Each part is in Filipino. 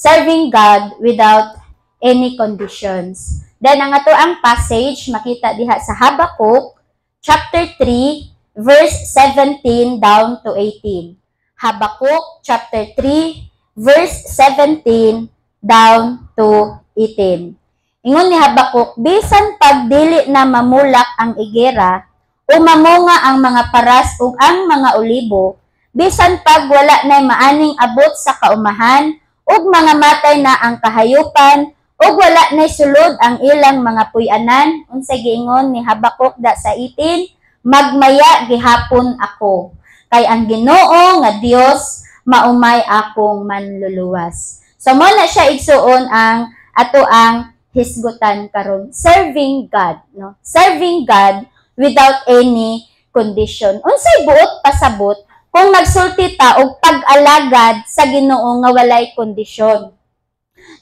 serving God without any conditions. Then ang ato ang passage makita diha sa Habakkuk chapter 3 verse 17 down to 18. Habakkuk chapter 3 verse 17 down to 18. Ingon ni Habakkuk, bisan pagdili na mamulak ang igera o mamunga ang mga paras ug ang mga olibo, bisan pag wala na maaning abot sa kaumahan ug mga matay na ang kahayupan ug wala na sulod ang ilang mga puy-anan, unsay giingon ni Habakkuk da sa 18, magmaya gihapon ako kay ang Ginoo nga Dios maumay akong manluluwas. So mo na siya igsuon ang ato ang hisgutan karon, serving God, no? Serving God without any condition. Unsay buot pasabot kung nagsulti ta og pag-alagad sa Ginoo nga walay kondisyon.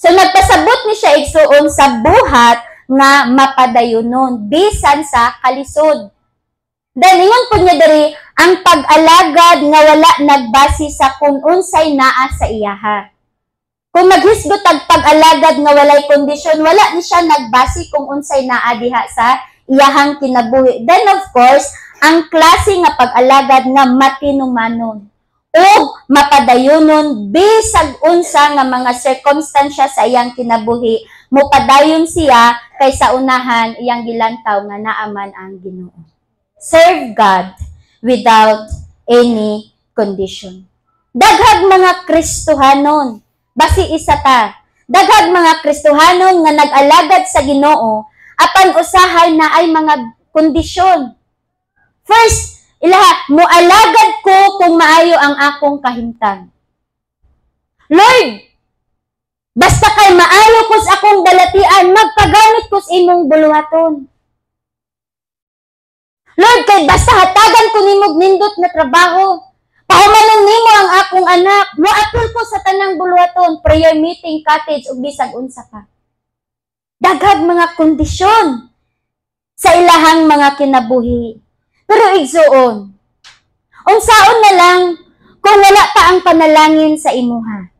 So nagpasabot ni siya igsuon sa buhat nga mapadayonon bisan sa kalisod. Then ingon po niya diri ang pag-alagad nga wala nagbase sa kung unsay naa sa iyaha. Kung maghisgot ang pag-alagad nga walay kondisyon, wala ni siya nagbase kung unsay naa diha sa iyahang kinabuhi. Then of course, ang klase nga pag-alagad nga matinumanon o mapadayonon bisag unsa nga mga circumstansya sa iyang kinabuhi, mopadayon siya kaysa unahan iyang gilantaw nga naaman ang Ginoo. Serve God without any condition. Daghag mga Kristohanon, basi isa ta. Daghag mga Kristohanon nga nag-alagad sa Ginoo apan usahay na ay mga kondisyon. First, ilaha, moalagad ko kung maayo ang akong kahimtang. Lord, basta kay maayo ko sa akong dalatian, magpagamit ko sa imong buluhaton. Lord, kay basta hatagan ko nimog nindot na trabaho. Pahumanon nimo ang akong anak. Moapil ko sa tanang buluhaton, prayer meeting, cottage, ug bisag unsa pa. Daghag mga kondisyon sa ilahang mga kinabuhi. Pero igsuon, unsaon na lang kung wala pa ang panalangin sa imuha.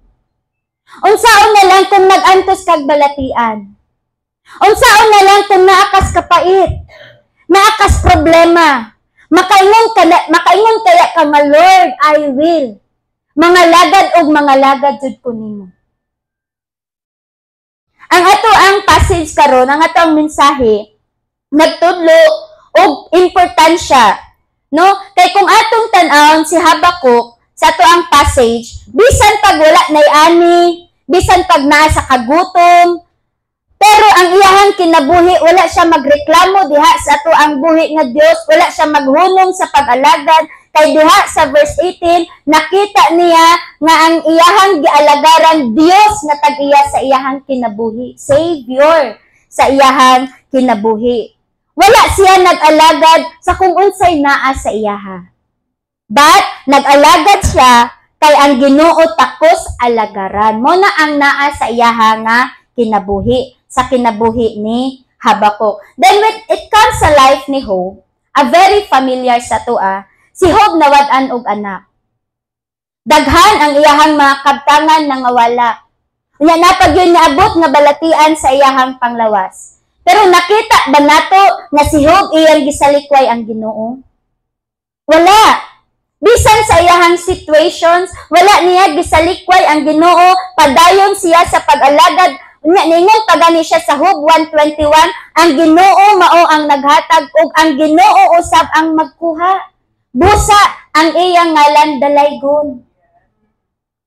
Unsaon na lang kung nag-antos kag balatian. Unsaon na lang kung naakas kapait, naakas problema. Makaingon kaya ka nga, Lord, I will. Mga lagad og mga lagad jud ko nimo. Ang ato ang passage karon, ang ato ang mensahe, nagtudlo og importansya, no? Kay kung atong tan-awon si Habakkuk sa ato ang passage, bisan pag wala nay ani, bisan pag naa sa kagutom, pero ang iyahang kinabuhi, wala siya magreklamo diha sa ato ang buhi nga Dios, wala siya maghunong sa pag-alagad, kay diha sa verse 18, nakita niya nga ang iyahang gialagaran Dios nga tag-iya sa iyahang kinabuhi, Savior sa iyahang kinabuhi. Wala siya nag-alagad sa kung unsay naa sa iyaha. But nag-alagad siya kay ang Ginoo takos alagaran. Mo na ang naa sa iyaha nga kinabuhi, sa kinabuhi ni Habakkuk. Then when it comes sa life ni Job, a very familiar sa tua, si Job nawad-an og anak. Daghan ang iyahang mga kabtangan nga wala. Unya napag yun naabot nga balatian sa iyahang panglawas. Pero nakita ba nato nga si Job iyang gisalikway ang Ginoo? Wala. Bisan sa iyahang situations, wala niya gisalikway ang Ginoo, padayon siya sa pag-alagad. Ningon pa gani siya sa Job 1:21, ang Ginoo mao ang naghatag ug ang Ginoo usab ang magkuha. Busa ang iyang ngalan dalaygon.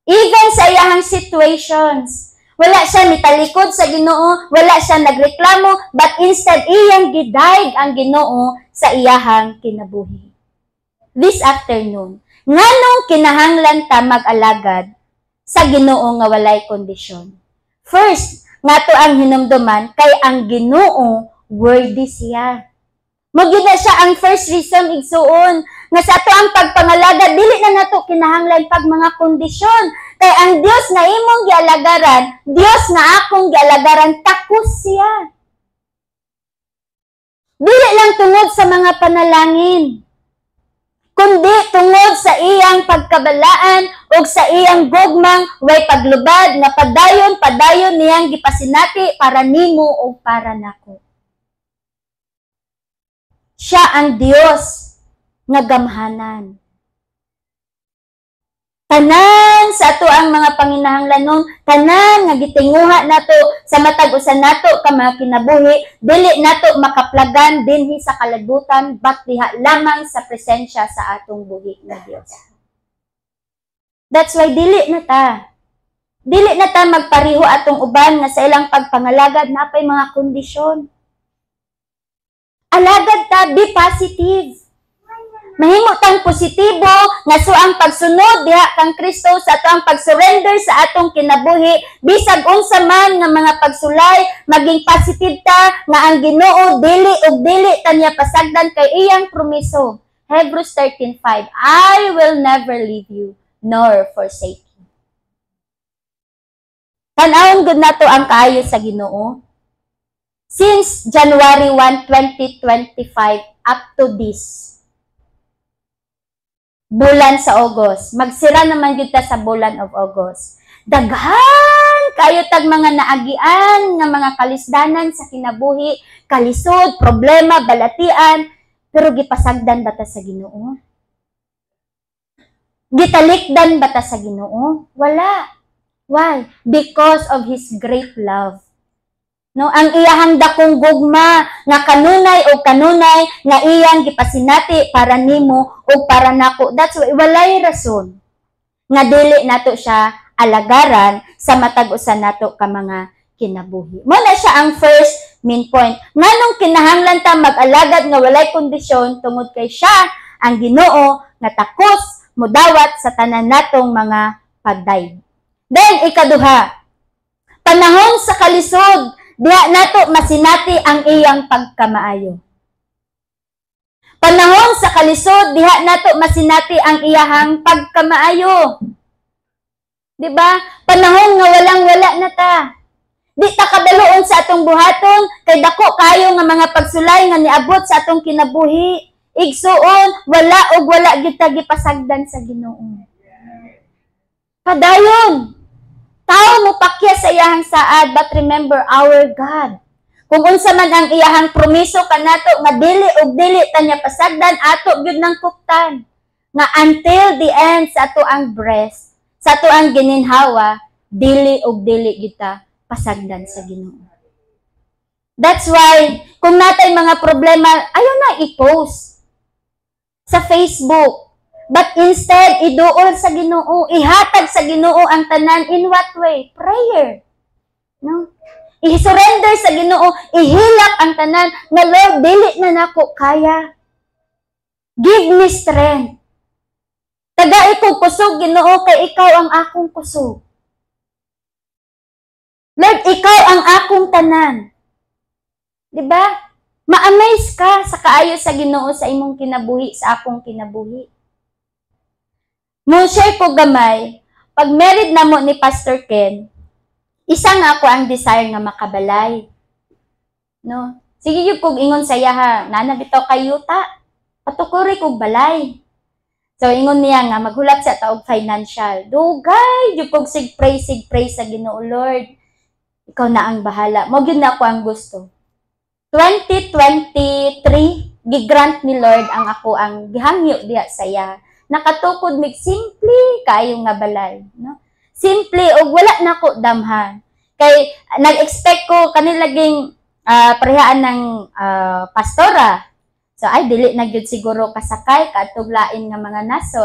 Even sa iyahang situations, wala siya nitalikod sa Ginoo, wala siya nagreklamo, but instead iyang gidayeg ang Ginoo sa iyahang kinabuhi. This afternoon, nganong kinahanglan ta mag-alagad sa Ginoo nga walay kondisyon? First, ngato ang hinumduman kay ang Ginoo worthy siya. Mugid na siya ang first reason igsuon nga sa ato ang pagpangalagad dili na nato kinahanglan pag mga kondisyon. Kay ang Dios nga imong gialagaran, Dios nga akong gialagaran, takos siya. Dili lang tungod sa mga panalangin. kundi tungod sa iyang pagkabalaan o sa iyang gugmang way paglubad nga padayon niyang gipasinati para nimo o para nako. Siya ang Dios nga gamhanan. Tanan sa ato ang mga panginahanglanon, tanan nga gitinguha nato sa matag usa nato ka mga kinabuhi, dili nato makaplagan dinhi sa kalabutan bat diha lamang sa presensya sa atong buhi nga Dios. That's why dili na ta magpariho atong uban nga sa ilang pagpangalagad napay mga kondisyon. Alagad ta, be positive. Mahimo tang positibo nga so ang pagsunod diha kang Kristo sa ato ang pag-surrender sa atong kinabuhi bisag unsa man nga mga pagsulay maging positive ta nga ang Ginoo dili ta niya pasagdan kay iyang promiso. Hebrews 13:5 I will never leave you nor forsake you. Tan-awon gud nato ang kaayo sa Ginoo. Since January 1, 2025 up to this bulan sa August. Magsira naman kita sa bulan of August. Daghan kayo tag mga naagian nga mga kalisdanan sa kinabuhi, kalisod, problema, balatian, pero gipasagdan bata sa Ginoo? Gitalikdan bata sa Ginoo? Wala. Why? Because of His great love. No, ang iyahang dakong gugma nga kanunay nga iyang gipasinati para nimo o para nako. That's why walay rason nga dili nato siya alagaran sa matag usa nato ka mga kinabuhi. Mo na siya ang first main point. Nganong kinahanglan ta mag-alagad nga walay kondisyon tungod kay siya ang Ginoo nga takos mudawat sa tanan natong mga pagdaig. Then ikaduha, panahon sa kalisod diha nato masinati ang iyang pagkamaayo. Panahon sa kalisod, diha nato masinati ang iyahang pagkamaayo. Diba? Panahon nga walang-wala na ta. Di ta kadaloon sa atong buhaton, kay dako kayo nga mga pagsulay nga niabot sa atong kinabuhi. Igsuon, wala gyud ta gipasagdan sa Ginoo. Padayon. Tao mo pakya sa iyahang saad, but remember our God. Kung unsa man ang iyahang promiso kanato nga dili ta niya pasagdan ato gyud nang kuptan. Nga until the end sa ato ang breast, sa ato ang gininhawa, dili gyud ta pasagdan sa Ginoo. That's why kung natay mga problema, ayaw na i-post sa Facebook. But instead, iduol sa Ginoo, ihatag sa Ginoo ang tanan in what way? Prayer. No? I-surrender sa Ginoo, ihilak ang tanan nga Lord, dili na nako kaya. Give me strength. Taga ikong kusog, Ginoo, kay ikaw ang akong kusog. Lord, ikaw ang akong tanan. Diba? Ma-amaze ka sa kaayo sa Ginoo sa imong kinabuhi, sa akong kinabuhi. Mo-share ko gamay, pag married na mo ni Pastor Ken, isa nga ako ang desire nga makabalay. No? Sige yung kong ingon sa iya ha, nanabitaw kayuta, patukuri kong balay. So, ingon niya nga, maghulat sa taog financial. Dugay, yung kong sig-pray sa Ginoo, Lord. Ikaw na ang bahala. Mo yun na ako ang gusto. 2023, gigrant ni Lord ang ako ang gihangyo diya sa iya. Nakatukod mig simple kayo nga balay, no? Simple og wala nako damhan. Kay nag-expect ko kanilaging parehaan ng pastora. So ay dili na gyud siguro kasakay kadtong lain nga mga naso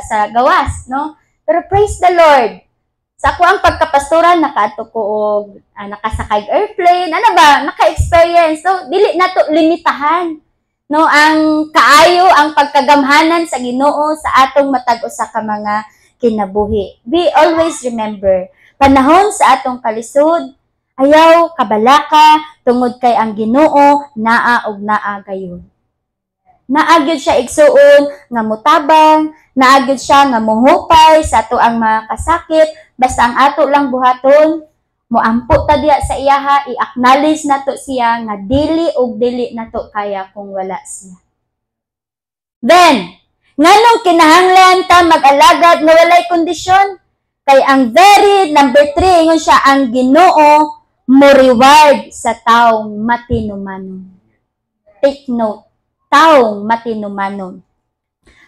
sa gawas, no? Pero praise the Lord. Sa ako ang pagkapastora nakaadto ko og nakasakay airplane, ano ba, naka-experience. So dili nato limitahan. No, ang kaayo, ang pagkagamhanan sa Ginoo sa atong matag usa ka mga kinabuhi. We always remember, panahon sa atong kalisod, ayaw kabalaka tungod kay ang Ginoo naa og naa gayon. Naa gyud siya igsuon nga mutabang, naa gyud siya nga muhupay sa ato ang mga kasakit, basta ang ato lang buhaton moampo ta diya sa iyaha, i-acknowledge nato siya nga dili nato kaya kung wala siya. Then, Nganong kinahanglan ta mag-alagad nga walay kondisyon? Kay ang very number 3 ingon siya, ang Ginoo mo reward sa taong matinumanon. Take note, taong matinumanon.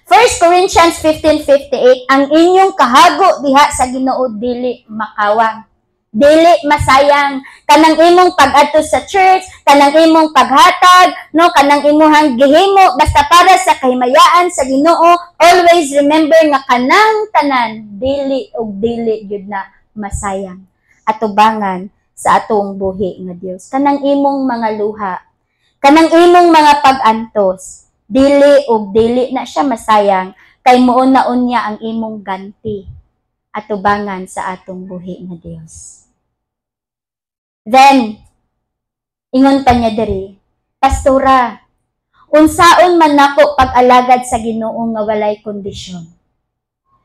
1 Corinthians 15:58, ang inyong kahago diha sa Ginoo dili makawang, dili masayang. Kanang imong pag-adto sa church, kanang imong paghatag, no, kanang imong gihimo basta para sa kahimayaan sa Ginoo, always remember nga kanang tanan dili og dili gyud na masayang. Atubangan sa atong buhi nga Dios. Kanang imong mga luha, kanang imong mga pag-antos, dili og dili na siya masayang kay muon na unya ang imong ganti atubangan sa atong buhi nga Dios. Then ingon pa niya diri, Pastora, unsaon man nako pag-alagad sa Ginoo nga walay kondisyon?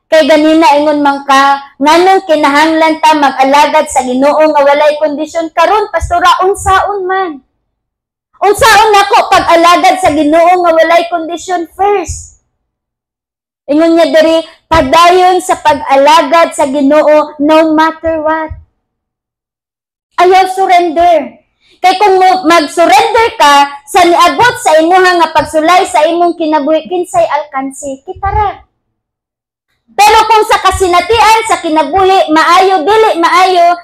Kay ganina ingon man ka, nganong kinahanglan ta mag-alagad sa Ginoo nga walay kondisyon? Karon Pastora, unsaon man? Unsaon nako pag-alagad sa Ginoo nga walay kondisyon? First, ingon niya diri, padayon sa pag-alagad sa Ginoo no matter what. Ayaw surrender. Kay kung mag-surrender ka sa niabot sa imuha nga pagsulay sa imong kinabuhi, kinsay alkansi kitara. Pero kung sa kasinatian sa kinabuhi maayo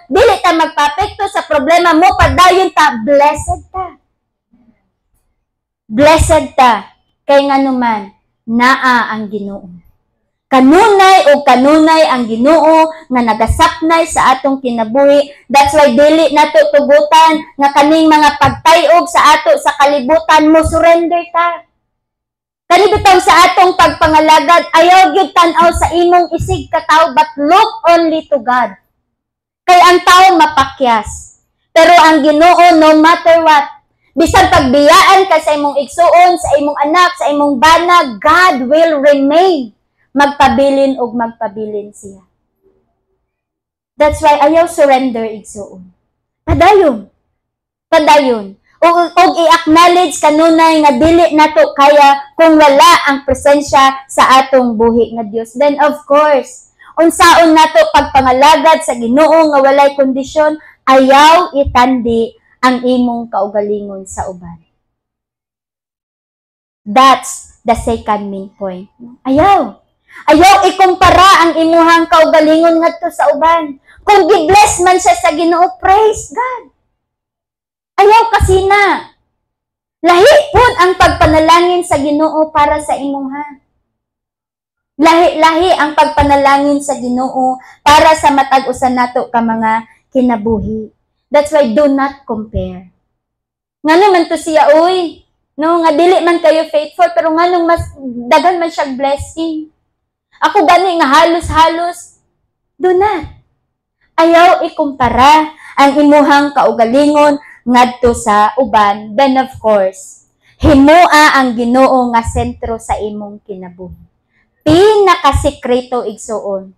dili ta magpapekto sa problema mo, padayon ta, blessed ta. Blessed ta, kay nganuman, naa ang Ginoo. Kanunay o kanunay ang Ginoo nga nagasapnay sa atong kinabuhi. That's why dili nato tugutan nga kaning mga pagtayog sa ato sa kalibutan mo, surrender ta. Kani bitaw sa atong pagpangalagad, ayaw gyud tan-aw sa imong isig ka tawo, but look only to God. Kay ang tawo mapakyas. Pero ang Ginoo, no matter what, bisan pagbiyaan ka sa imong igsuon, sa imong anak, sa imong bana, God will remain. Magpabilin og magpabilin siya. That's why ayaw surrender igsuon. Padayon. Padayon. Og i-acknowledge kanunay nga dili nato kaya kung wala ang presensya sa atong buhi nga Dios. Then of course, unsaon nato pagpangalagad sa Ginoo nga walay kondisyon, ayaw itandi ang imong kaugalingon sa uban. That's the second main point. Ayaw ikumpara ang imuhang kaugalingon ngadto sa uban. Kung gi-bless man siya sa Ginoo, praise God. Ayaw kasi na. Lahi pud ang pagpanalangin sa Ginoo para sa imuha. Lahi ang pagpanalangin sa Ginoo para sa matag-usan nato ka mga kinabuhi. That's why do not compare. Ngano man to siya, uy, no, nga dili man kayo faithful, pero nganong mas dagan man siya blessing. Ako gani nga halos-halos, do not. Ayaw ikumpara ang imuhang kaugalingon ngadto sa uban. Then of course, himoa ang Ginoo nga sentro sa imong kinabuhi. Pinakasekreto igsuon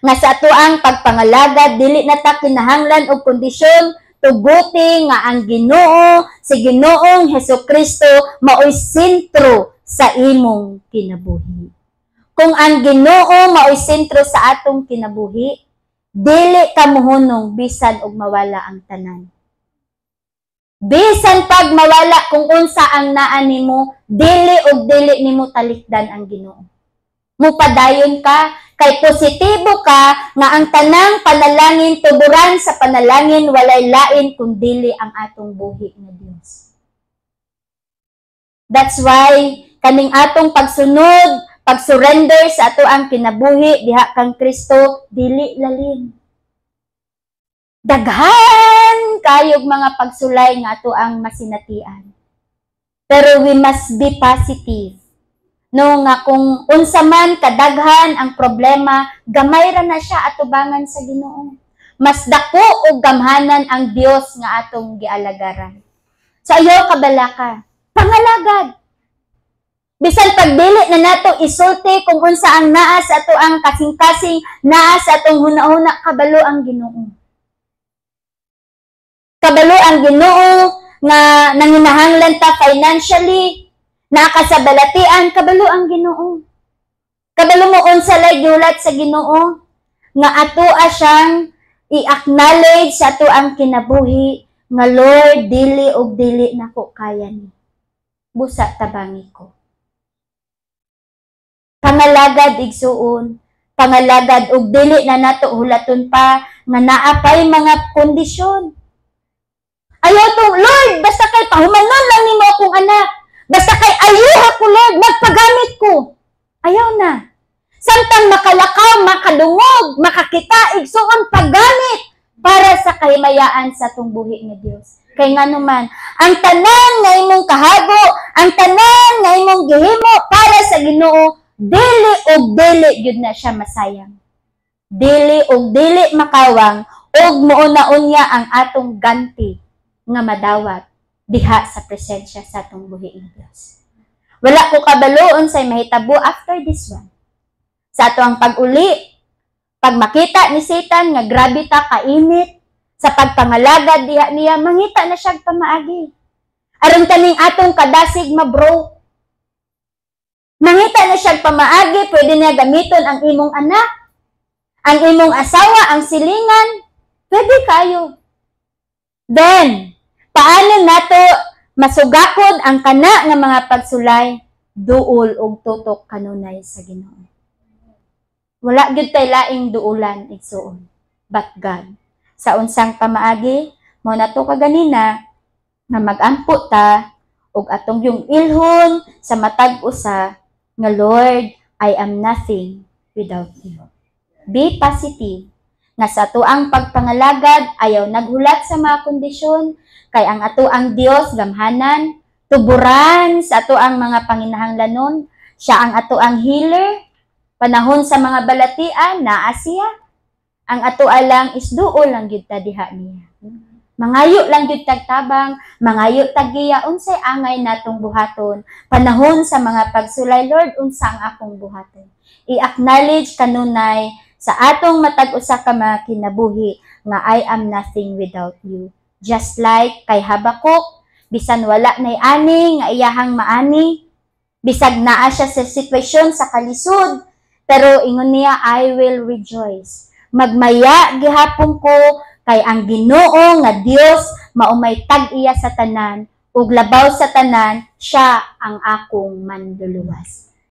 nga sa atoang pagpangalagad, dili na ta kinahanglan og kondisyon, tuguti nga ang Ginoo, si Ginoong Hesukristo mao'y sentro sa imong kinabuhi. Kung ang Ginoo mao'y sentro sa atong kinabuhi, dili ka mohunong bisan og mawala ang tanan. Bisan pag mawala kung unsa ang naa nimo, dili og dili nimo talikdan ang Ginoo. Mupadayon ka, kay positibo ka nga ang tanang panalangin tuburan sa panalangin, walay lain kundili ang atong buhi nga Dios. That's why kaning atong pagsunod, pag-surrender sa ato ang kinabuhi diha kang Kristo, dili lalim. Daghan kayog mga pagsulay nga ato ang masinatian. Pero we must be positive. No, nga kung unsa man kadaghan ang problema, gamay ra na siya atubangan sa Ginoo. Mas dako og gamhanan ang Dios nga atong gialagaran. So ayaw kabalaka, pangalagad. Bisan pagdili na nato isulti kung unsa ang naa sa ato ang kasing-kasing, naa sa atong hunahuna, kabalo ang Ginoo. Kabalo ang Ginoo nga nanginahanglan ta financially, nakasabalatian, kabalo ang Ginoo. Kabalo mo unsa lay giulat sa Ginoo nga atoa siyang i-acknowledge sa ato ang kinabuhi nga Lord, dili og dili nako kaya ni. Busa tabangi ko. Pangalagad igsuon, pangalagad og dili na nato hulaton pa nga naapay mga kondisyon. Ayaw tong Lord, basta kay pahumanon lang nimo akong anak. Basta kay ayuha ko Lord, magpagamit ko. Ayaw na. Samtang makalakaw, makadungog, makakita, igsuon paggamit para sa kahimayaan sa atong buhi nga Dios. Kay nga naman, ang tanan nga imong kahago, ang tanan nga imong gihimo para sa Ginoo, dili og dili gyud na siya masayang. Dili og dili makawang og muuna-unya ang atong ganti nga madawat diha sa presensya sa atong buhi nga Dios. Wala ko kabaloon say mahitabo after this one. Sa ato ang pag-uli, pag makita ni Satan nga grabe ta kainit sa pagpangalagad diha niya, mangita na siya pamaagi. Aron kaning atong kadasig mabro. Mangita na siya pamaagi, pwede niya gamiton ang imong anak, ang imong asawa, ang silingan, pwede kayo. Then, paano nato masugakod ang kana nga mga pagsulay, duol og tutok kanunay sa Ginoo. Wala gyud tay laing duulan igsuon, but God. Sa unsang pamaagi, mo nato kaganina nga mag-ampo ta og atong yung ilhon sa matag usa nga Lord, I am nothing without you. Be positive nga sa ato ang pagpangalagad ayaw naghulat sa mga kondisyon kay ang ato ang Dios gamhanan, tuburan sa ato ang mga panginahanglanon, siya ang ato ang healer. Panahon sa mga balatian, naa siya. Ang ato alang is duol lang gyud ta diha niya. Mangayo lang gyud tagtabang, mangayo tagiya unsay angay natong buhaton. Panahon sa mga pagsulay, Lord, unsa ang akong buhaton. I-acknowledge kanunay sa atong matag usa ka mga kinabuhi nga I am nothing without you. Just like kay Habakuk, bisan wala nay ani nga iyahang maani, bisag naa siya sa sitwasyon sa kalisod, pero ingon niya, I will rejoice. Magmaya gihapon ko kay ang Ginoo nga Dios maumay tag-iya sa tanan ug labaw sa tanan, siya ang akong manluluwas.